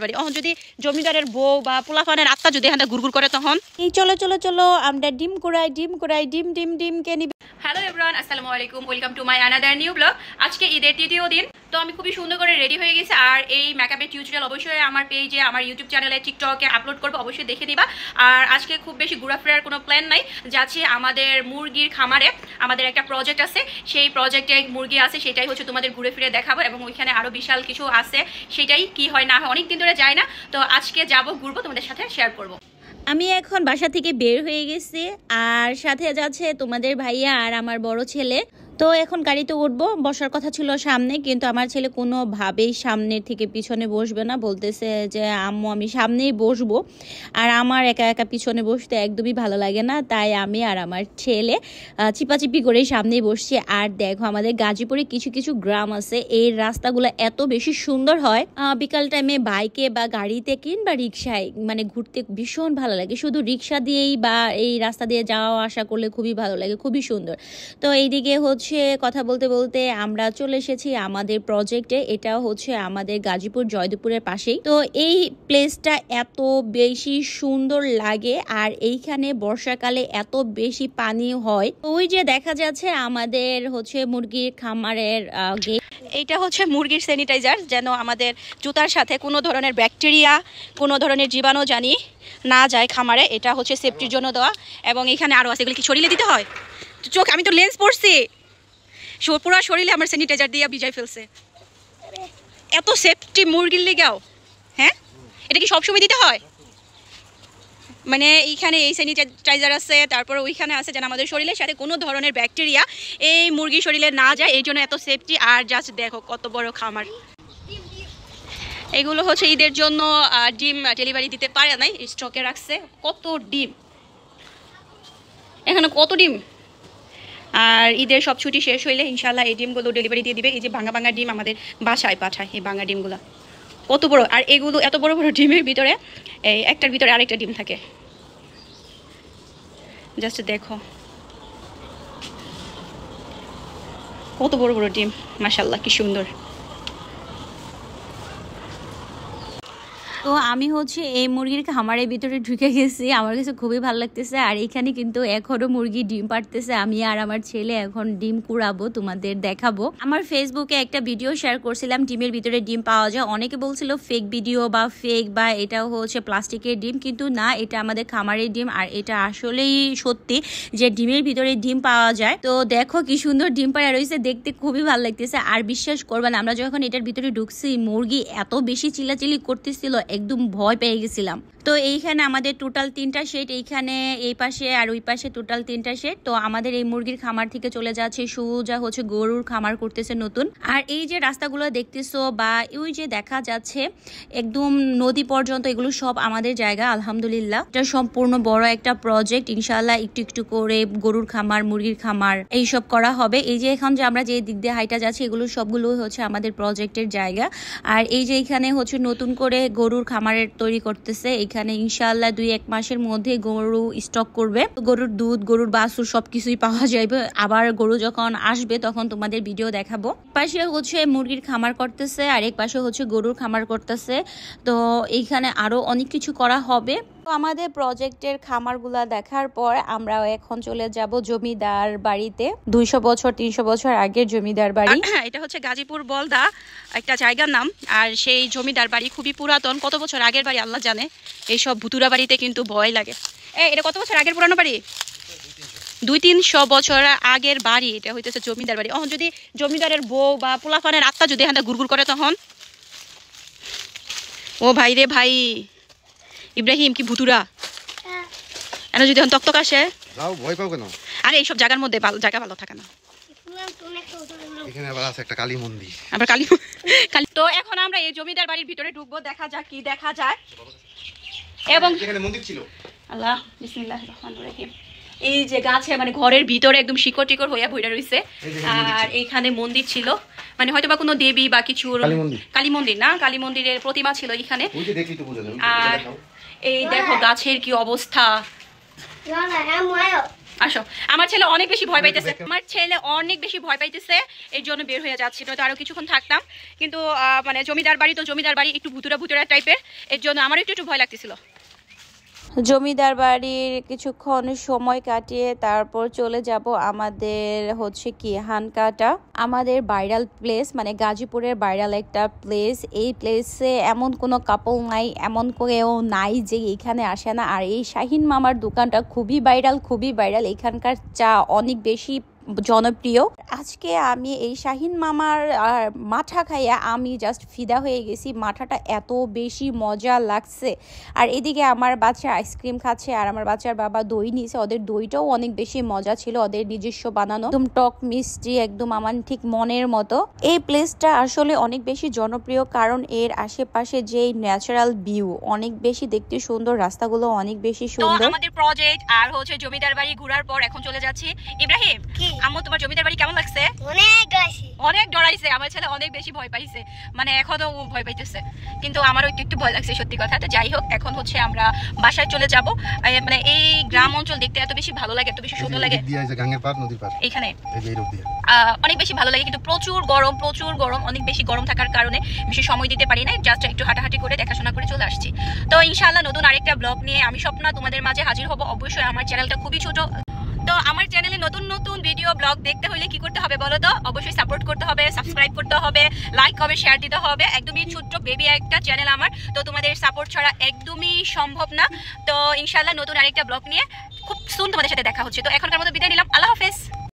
বাড়ি এখন যদি জমিদারের বউ বা পোলাপানের আত্মা যদি এখানে গুড়গুড় করে তখন এই চলো চলো চলো আমরা ডিম কুড়াই ডিম ডিম ডিম কে নিবি। হ্যালো এভরিওয়ান, আসসালামু আলাইকুম, welcome to my another new blog. আজকে ঈদের তৃতীয় দিন, তো আমি খুবই সুন্দর করে রেডি হয়ে গেছি। আর এই মেকআপের টিউটোরিয়াল অবশ্যই আমার পেজে, আমার ইউটিউব চ্যানেলে, টিকটকে আপলোড করবো, অবশ্যই দেখে দিবা। আর আজকে খুব বেশি ঘোরাফেরার কোনো প্ল্যান নাই, যাচ্ছি আমাদের মুরগির খামারে। আমাদের একটা প্রজেক্ট আছে, সেই প্রজেক্টে মুরগি আছে, সেটাই হচ্ছে তোমাদের ঘুরে ফিরে দেখাবো। এবং ওইখানে আরও বিশাল কিছু আছে, সেটাই কি হয় না হয়, অনেক দিন ধরে যায় না, তো আজকে যাবো, ঘুরবো, তোমাদের সাথে শেয়ার করবো। আমি এখন বাসা থেকে বের হয়ে গেছি, আর সাথে যাচ্ছে তোমাদের ভাইয়া আর আমার বড় ছেলে। তো এখন গাড়িতে উঠবো, বসার কথা ছিল সামনে, কিন্তু আমার ছেলে কোনোভাবেই সামনের থেকে পিছনে বসবে না, বলতেছে যে আম্মু আমি সামনেই বসবো। আর আমার একা একা পিছনে বসতে একদমই ভালো লাগে না, তাই আমি আর আমার ছেলে চিপাচিপি করে সামনেই বসছি। আর দেখো আমাদের গাজীপুরে কিছু কিছু গ্রাম আছে, এই রাস্তাগুলো এত বেশি সুন্দর হয়, বিকাল টাইমে বাইকে বা গাড়িতে কিংবা রিক্সায় মানে ঘুরতে ভীষণ ভালো লাগে। শুধু রিক্সা দিয়েই বা এই রাস্তা দিয়ে যাওয়া আসা করলে খুবই ভালো লাগে, খুবই সুন্দর। তো এইদিকে হচ্ছে কথা বলতে বলতে আমরা চলে এসেছি আমাদের প্রজেক্টে। এটা হচ্ছে আমাদের গাজীপুর জয়দেবপুরের পাশেই। তো এই প্লেসটা এত বেশি সুন্দর লাগে, আর এইখানে বর্ষাকালে এত বেশি পানি হয়। ওই যে দেখা যাচ্ছে আমাদের হচ্ছে মুরগির খামারের গেট। এইটা হচ্ছে মুরগির স্যানিটাইজার, যেন আমাদের জুতার সাথে কোনো ধরনের ব্যাকটেরিয়া, কোনো ধরনের জীবাণু জানি না যায় খামারে। এটা হচ্ছে সেফটির জন্য দেওয়া। এবং এখানে আরও আছে, এগুলো কি শরীরে দিতে হয়? চোখ, আমি তো লেন্স পরছি, পুরো শরীরে আমার স্যানিটাইজার দিয়ে ভিজাই ফেলছে। এত সেফটি মুরগির লেগাও? হ্যাঁ, এটা কি সবসময় দিতে হয়? মানে এইখানে এই স্যানিটাইজার আছে, তারপর ওইখানে আছে, যেন আমাদের শরীরের সাথে কোনো ধরনের ব্যাকটেরিয়া এই মুরগির শরীরে না যায়, এই জন্য এত সেফটি। আর জাস্ট দেখো কত বড় খামার। এগুলো হচ্ছে ঈদের জন্য ডিম ডেলিভারি দিতে পারে নাই, স্টকে রাখছে। কত ডিম এখানে, কত ডিম। আর ঈদের সব ছুটি শেষ হইলে ইনশাল্লাহ এই ডিমগুলো ডেলিভারি দিয়ে দিবে। এই যে ভাঙা ভাঙা ডিম আমাদের বাসায় পাঠায়, এই ভাঙা ডিমগুলো কত বড়। আর এগুলো এত বড় বড় ডিমের ভিতরে এই একটার ভিতরে আরেকটা ডিম থাকে। জাস্ট দেখো কত বড় বড় ডিম, মাশাআল্লাহ কি সুন্দর। তো আমি হচ্ছে এই মুরগির খামারের ভিতরে ঢুকে গেছি, আমার কাছে খুবই ভালো লাগতেছে। আর এখানে কিন্তু এখনো মুরগি ডিম পাড়তেছে, আমি আর আমার ছেলে এখন ডিম কুড়াবো, তোমাদের দেখাবো। আমার ফেসবুকে একটা ভিডিও শেয়ার করছিলাম, ডিমের ভিতরে ডিম পাওয়া যায়। অনেকে বলছিল ফেক ভিডিও বা ফেক, বা এটা হচ্ছে প্লাস্টিকের ডিম, কিন্তু না, এটা আমাদের খামারের ডিম। আর এটা আসলেই সত্যি যে ডিমের ভিতরে ডিম পাওয়া যায়। তো দেখো কি সুন্দর ডিম পাড়া রয়েছে, দেখতে খুবই ভালো লাগতেছে। আর বিশ্বাস করবেন, আমরা যখন এটার ভিতরে ঢুকছি, মুরগি এত বেশি চিল্লাচিল্লি করতেছিল, একদম ভয় পেয়ে গেছিলাম। তো এইখানে আমাদের টোটাল 3টা শেড, এইখানে এই পাশে আর ওই পাশে টোটাল 3টা শেড। তো আমাদের এই মুরগির খামার থেকে চলে যাচ্ছে সোজা হচ্ছে গরুর খামার করতেছে নতুন। আর এই যে রাস্তাগুলো দেখতেছো বা ওই যে দেখা যাচ্ছে একদম নদী পর্যন্ত, এগুলো সব আমাদের জায়গা আলহামদুলিল্লাহ। এটা সম্পূর্ণ বড় একটা প্রজেক্ট, ইনশাআল্লাহ একটু একটু করে গরুর খামার, মুরগির খামার এইসব করা হবে। এই যে এখন যে আমরা যে দিক দিয়ে হাইটা যাচ্ছি, এগুলো সবগুলো হচ্ছে আমাদের প্রজেক্টের জায়গা। আর এই যে এখানে হচ্ছে নতুন করে গরুর খামারের তৈরি করতেছে, এখানে ইনশাআল্লাহ 2-1 মাসের মধ্যে গরু স্টক করবে। গরুর দুধ, গরুর বাছুর সবকিছুই পাওয়া যাবে। আবার গরু যখন আসবে তখন তোমাদের ভিডিও দেখাবো। পাশে হচ্ছে মুরগির খামার করতেছে, আর এক পাশে হচ্ছে গরুর খামার করতেছে। তো এইখানে আরো অনেক কিছু করা হবে। তো আমাদের প্রজেক্টের খামারগুলা দেখার পর আমরা এখন চলে যাব জমিদার বাড়িতে। 200 বছর 300 বছর আগের জমিদার বাড়ি। এটা হচ্ছে গাজীপুর বলদা একটা জায়গার নাম। আর সেই জমিদার বাড়ি খুবই পুরাতন, কত বছর আগের বাড়ি আল্লাহ জানে। এইসব ভুতুরা বাড়িতে কিন্তু ভয় লাগে। এটা কত বছর আগের পুরানো বাড়ি? 200-300 বছর আগের বাড়ি। এটা হইতেছে জমিদার বাড়ি। এখন যদি জমিদারের বউ বা পোলাপানের আত্মা যদি এখানে ঘুরঘুর করে তখন, ও ভাই রে ভাই, ইব্রাহিম কি ভুতুরা এনে যদি তক্তক আসে, ভয় পাও কেন? আরে এইসব জায়গার মধ্যে জায়গা ভালো থাকে না। এখানে আবার আছে একটা কালী মন্দির, আবার কালী। তো এখন আমরা এই জমিদার বাড়ির ভিতরে ঢুকবো, দেখা যাক কি দেখা যায়। এবং এখানে মন্দির ছিল। আল্লাহ বিসমিল্লাহির রহমানির রহিম। এই যে গাছে মানে ঘরের ভিতরে একদম শিকড় টিকড় হইয়া বইরা রইছে। আর এইখানে মন্দির ছিল, মানে হয়তো বা কোনো দেবী বা কিছু, কালী মন্দির না, কালী মন্দিরের প্রতিমা ছিল এখানে। আর এই দেখো গাছের কি অবস্থা। আসো। আমার ছেলে অনেক বেশি ভয় পাইতেছে, এর জন্য বের হয়ে যাচ্ছি। তো আরো কিছুক্ষণ থাকতাম, কিন্তু মানে জমিদার বাড়ি একটু ভুতুরা টাইপের, এর জন্য আমার একটু ভয় লাগতেছিল। জমিদার বাড়ির কিছুক্ষণ সময় কাটিয়ে তারপর চলে যাব আমাদের হচ্ছে কি হানকাটা, আমাদের ভাইরাল প্লেস, মানে গাজীপুরের ভাইরাল একটা প্লেস। এই প্লেসে এমন কোনো কাপল নাই, এমন কেউ নাই যে এখানে আসে না। আর এই শাহিন মামার দোকানটা খুবই ভাইরাল, এখানকার চা অনেক বেশি জনপ্রিয়। আজকে আমি এই শাহিন মামার মাঠা খাইয়া আমি জাস্ট ফিদা হয়ে গেছি। মাঠাটা এত বেশি মজা লাগছে। আর এদিকে আমার বাচ্চা আইসক্রিম খাচ্ছে, আর আমার বাচ্চার বাবা দই নিয়েছে। ওদের দইটাও অনেক বেশি মজা ছিল, ওদের নিজস্ব বানানো, একদম টক মিষ্টি, একদম আমার ঠিক মনের মতো। এই প্লেসটা আসলে অনেক বেশি জনপ্রিয় কারণ এর আশেপাশে যে ন্যাচারাল ভিউ অনেক বেশি দেখতে সুন্দর, রাস্তাগুলো অনেক বেশি সুন্দর। আমাদের প্রজেক্ট আর হচ্ছে জমিদার বাড়ি ঘোরার পর এখন চলে যাচ্ছি। ইব্রাহিম, আম্মু তোমার জমিদার বাড়ি কেমন লাগছে? অনেক ডরাইছে আমার ছেলে, অনেক বেশি ভয় পাইছে, মানে এখনো ভয় পাইতেছে, কিন্তু আমারও একটু ভয় লাগছে সত্যি কথা। তো যাই হোক, এখন হচ্ছে আমরা বাসায় চলে যাব। মানে এই গ্রাম অঞ্চল দেখতে এত বেশি ভালো লাগে, এত বেশি সুন্দর লাগে। এখানে অনেক বেশি ভালো লাগে, কিন্তু প্রচুর গরম, অনেক বেশি গরম থাকার কারণে বেশি সময় দিতে পারি না, জাস্ট একটু হাঁটাহাঁটি করে দেখাশোনা করে চলে আসছি। তো ইনশাআল্লাহ নতুন আরেকটা ব্লগ নিয়ে আমি স্বপ্না তোমাদের মাঝে হাজির হব। অবশ্যই আমার চ্যানেলটা খুবই ছোট, তো আমার চ্যানেলে নতুন ভিডিও ব্লগ দেখতে হলে কি করতে হবে বলো তো? অবশ্যই সাপোর্ট করতে হবে, সাবস্ক্রাইব করতে হবে, লাইক কমেন্ট শেয়ার দিতে হবে। একদমই ছোট্ট বেবি একটা চ্যানেল আমার, তো তোমাদের সাপোর্ট ছাড়া একদমই সম্ভব না। তো ইনশাআল্লাহ নতুন আরেকটা ব্লগ নিয়ে খুব সুন তোমাদের সাথে দেখা হচ্ছে। তো এখনকার মতো বিদায় নিলাম, আল্লাহ হাফেজ।